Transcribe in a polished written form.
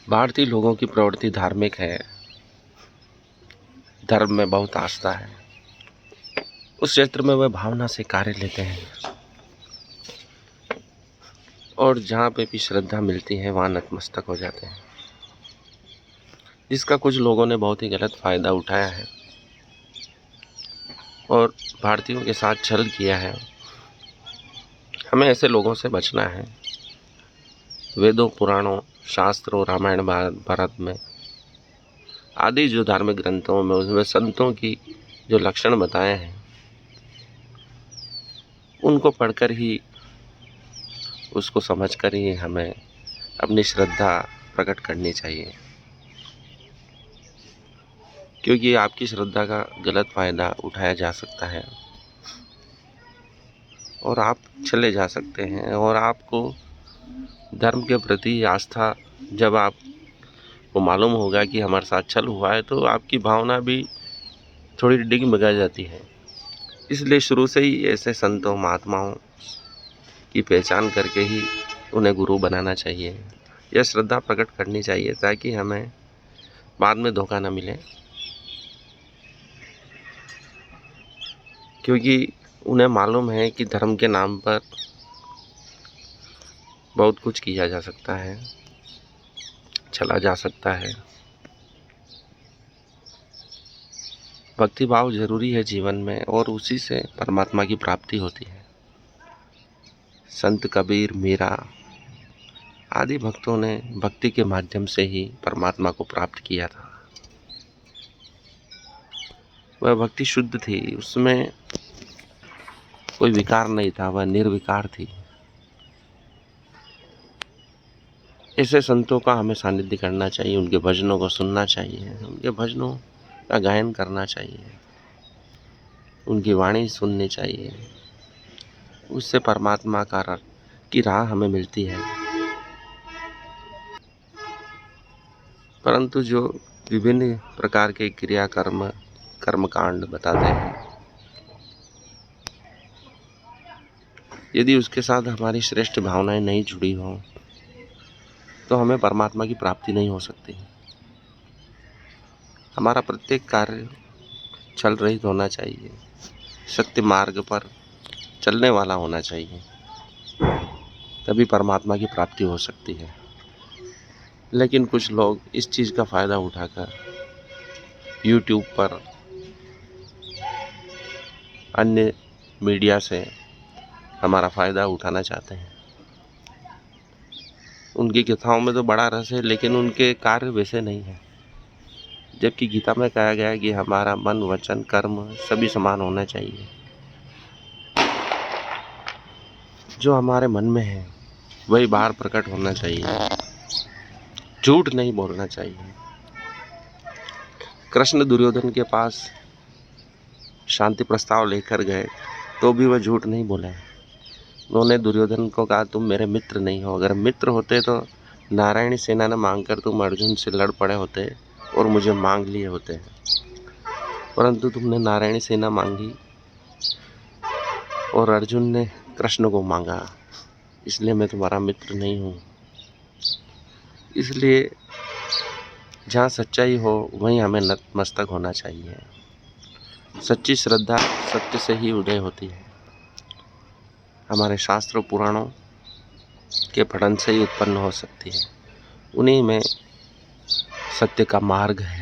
भारतीय लोगों की प्रवृत्ति धार्मिक है। धर्म में बहुत आस्था है। उस क्षेत्र में वह भावना से कार्य लेते हैं और जहाँ पे भी श्रद्धा मिलती है वहाँ नतमस्तक हो जाते हैं, जिसका कुछ लोगों ने बहुत ही गलत फायदा उठाया है और भारतीयों के साथ छल किया है। हमें ऐसे लोगों से बचना है। वेदों, पुराणों, शास्त्रों, रामायण, भारत में आदि जो धार्मिक ग्रंथों में उसमें संतों की जो लक्षण बताए हैं उनको पढ़कर ही, उसको समझकर ही हमें अपनी श्रद्धा प्रकट करनी चाहिए, क्योंकि आपकी श्रद्धा का गलत फायदा उठाया जा सकता है और आप चले जा सकते हैं। और आपको धर्म के प्रति आस्था, जब आपको मालूम होगा कि हमारे साथ छल हुआ है, तो आपकी भावना भी थोड़ी डिगमगा जाती है। इसलिए शुरू से ही ऐसे संतों, महात्माओं की पहचान करके ही उन्हें गुरु बनाना चाहिए या श्रद्धा प्रकट करनी चाहिए, ताकि हमें बाद में धोखा न मिले, क्योंकि उन्हें मालूम है कि धर्म के नाम पर बहुत कुछ किया जा सकता है, चला जा सकता है। भक्ति भाव जरूरी है जीवन में और उसी से परमात्मा की प्राप्ति होती है। संत कबीर, मीरा आदि भक्तों ने भक्ति के माध्यम से ही परमात्मा को प्राप्त किया था। वह भक्ति शुद्ध थी, उसमें कोई विकार नहीं था, वह निर्विकार थी। ऐसे संतों का हमें सानिध्य करना चाहिए, उनके भजनों को सुनना चाहिए, उनके भजनों का गायन करना चाहिए, उनकी वाणी सुननी चाहिए। उससे परमात्मा की राह हमें मिलती है। परंतु जो विभिन्न प्रकार के कर्मकांड बताते हैं, यदि उसके साथ हमारी श्रेष्ठ भावनाएं नहीं जुड़ी हों तो हमें परमात्मा की प्राप्ति नहीं हो सकती। हमारा प्रत्येक कार्य छल रहित होना चाहिए, सत्य मार्ग पर चलने वाला होना चाहिए, तभी परमात्मा की प्राप्ति हो सकती है। लेकिन कुछ लोग इस चीज़ का फ़ायदा उठाकर YouTube पर, अन्य मीडिया से हमारा फ़ायदा उठाना चाहते हैं। उनकी कथाओं में तो बड़ा रस है, लेकिन उनके कार्य वैसे नहीं है। जबकि गीता में कहा गया है कि हमारा मन, वचन, कर्म सभी समान होना चाहिए। जो हमारे मन में है वही बाहर प्रकट होना चाहिए, झूठ नहीं बोलना चाहिए। कृष्ण दुर्योधन के पास शांति प्रस्ताव लेकर गए तो भी वह झूठ नहीं बोले। उन्होंने दुर्योधन को कहा, तुम मेरे मित्र नहीं हो। अगर मित्र होते तो नारायणी सेना न मांगकर तुम अर्जुन से लड़ पड़े होते और मुझे मांग लिए होते, परंतु तुमने नारायणी सेना मांगी और अर्जुन ने कृष्ण को मांगा, इसलिए मैं तुम्हारा मित्र नहीं हूँ। इसलिए जहाँ सच्चाई हो वहीं हमें नतमस्तक होना चाहिए। सच्ची श्रद्धा सत्य से ही उदय होती है। हमारे शास्त्रों, पुराणों के पठन से ही उत्पन्न हो सकती है। उन्हीं में सत्य का मार्ग है।